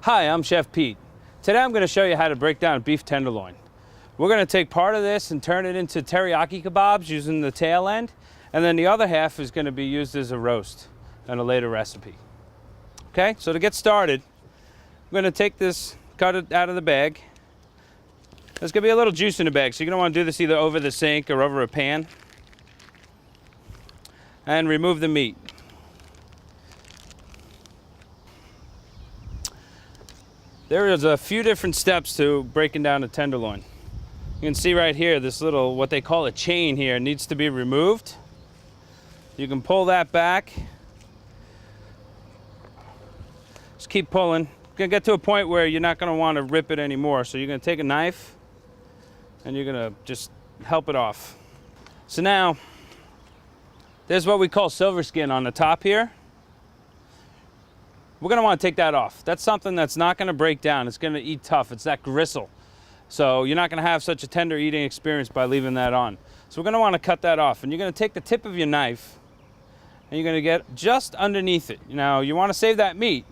Hi, I'm Chef Pete. Today I'm going to show you how to break down a beef tenderloin. We're going to take part of this and turn it into teriyaki kebabs using the tail end, and then the other half is going to be used as a roast in a later recipe. Okay, so to get started, I'm going to take this, cut it out of the bag. There's going to be a little juice in the bag, so you're going to want to do this either over the sink or over a pan. And remove the meat. There is a few different steps to breaking down a tenderloin. You can see right here, this little, what they call a chain here, needs to be removed. You can pull that back. Just keep pulling. You're gonna get to a point where you're not gonna wanna rip it anymore. So you're gonna take a knife and you're gonna just help it off. So now, there's what we call silver skin on the top here. We're gonna wanna take that off. That's something that's not gonna break down. It's gonna eat tough. It's that gristle. So you're not gonna have such a tender eating experience by leaving that on. So we're gonna wanna cut that off. And you're gonna take the tip of your knife and you're gonna get just underneath it. Now, you wanna save that meat.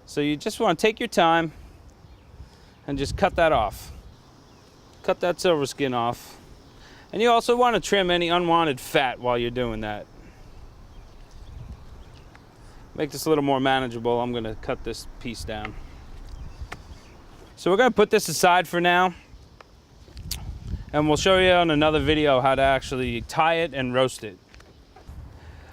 So you just wanna take your time and just cut that off. Cut that silver skin off. And you also wanna trim any unwanted fat while you're doing that. Make this a little more manageable, I'm gonna cut this piece down. So we're gonna put this aside for now, and we'll show you on another video how to actually tie it and roast it.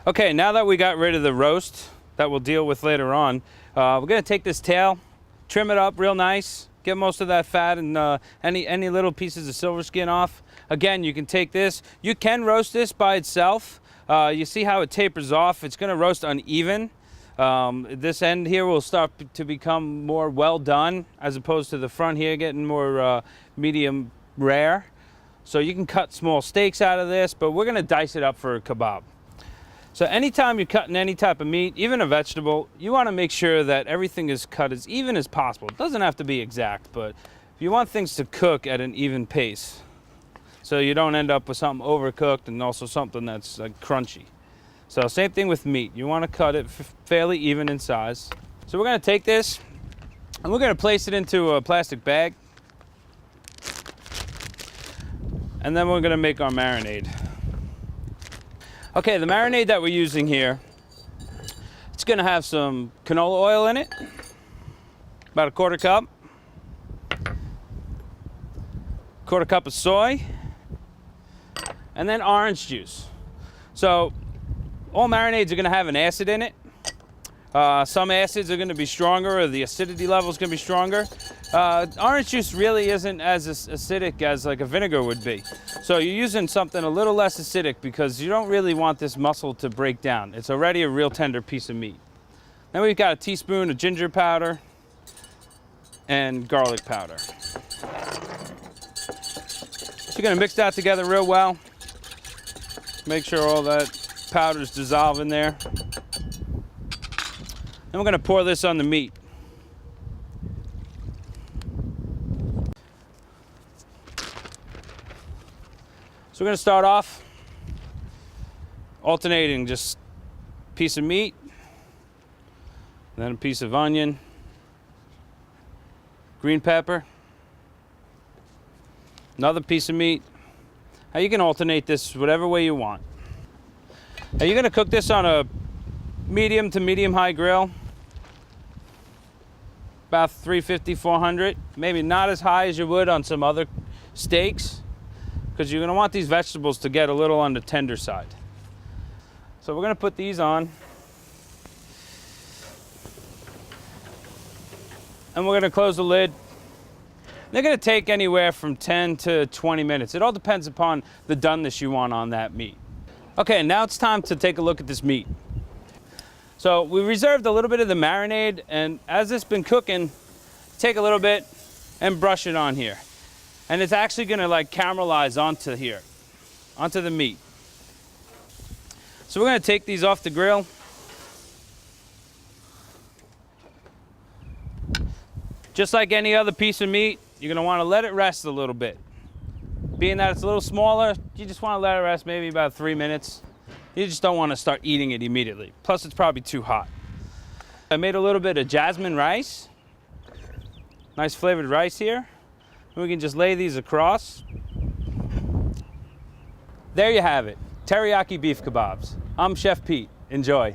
Okay, now that we got rid of the roast that we'll deal with later on, we're gonna take this tail, trim it up real nice, get most of that fat and any little pieces of silver skin off. Again, you can take this, you can roast this by itself. You see how it tapers off, it's gonna roast uneven. This end here will start to become more well done as opposed to the front here getting more medium rare. So you can cut small steaks out of this, but we're gonna dice it up for a kebab. So anytime you're cutting any type of meat, even a vegetable, you wanna make sure that everything is cut as even as possible. It doesn't have to be exact, but you want things to cook at an even pace. So you don't end up with something overcooked and also something that's like crunchy. So same thing with meat. You want to cut it fairly even in size. So we're going to take this and we're going to place it into a plastic bag. And then we're going to make our marinade. Okay, the marinade that we're using here, it's going to have some canola oil in it, about a quarter cup of soy, and then orange juice. So all marinades are going to have an acid in it. Some acids are going to be stronger, or the acidity level is going to be stronger. Orange juice really isn't as acidic as like a vinegar would be. So you're using something a little less acidic because you don't really want this muscle to break down. It's already a real tender piece of meat. Then we've got a teaspoon of ginger powder and garlic powder. So you're going to mix that together real well. Make sure all that powders dissolve in there. And we're going to pour this on the meat. So we're going to start off alternating just a piece of meat, then a piece of onion, green pepper, another piece of meat. Now you can alternate this whatever way you want. Now you're going to cook this on a medium to medium high grill, about 350, 400, maybe not as high as you would on some other steaks, because you're going to want these vegetables to get a little on the tender side. So we're going to put these on, and we're going to close the lid. They're going to take anywhere from 10 to 20 minutes. It all depends upon the doneness you want on that meat. Okay, now it's time to take a look at this meat. So we reserved a little bit of the marinade, and as it's been cooking, take a little bit and brush it on here. And it's actually gonna like caramelize onto here, onto the meat. So we're gonna take these off the grill. Just like any other piece of meat, you're gonna wanna let it rest a little bit. Being that it's a little smaller, you just want to let it rest maybe about 3 minutes. You just don't want to start eating it immediately. Plus, it's probably too hot. I made a little bit of jasmine rice. Nice flavored rice here. And we can just lay these across. There you have it, teriyaki beef kebabs. I'm Chef Pete. Enjoy.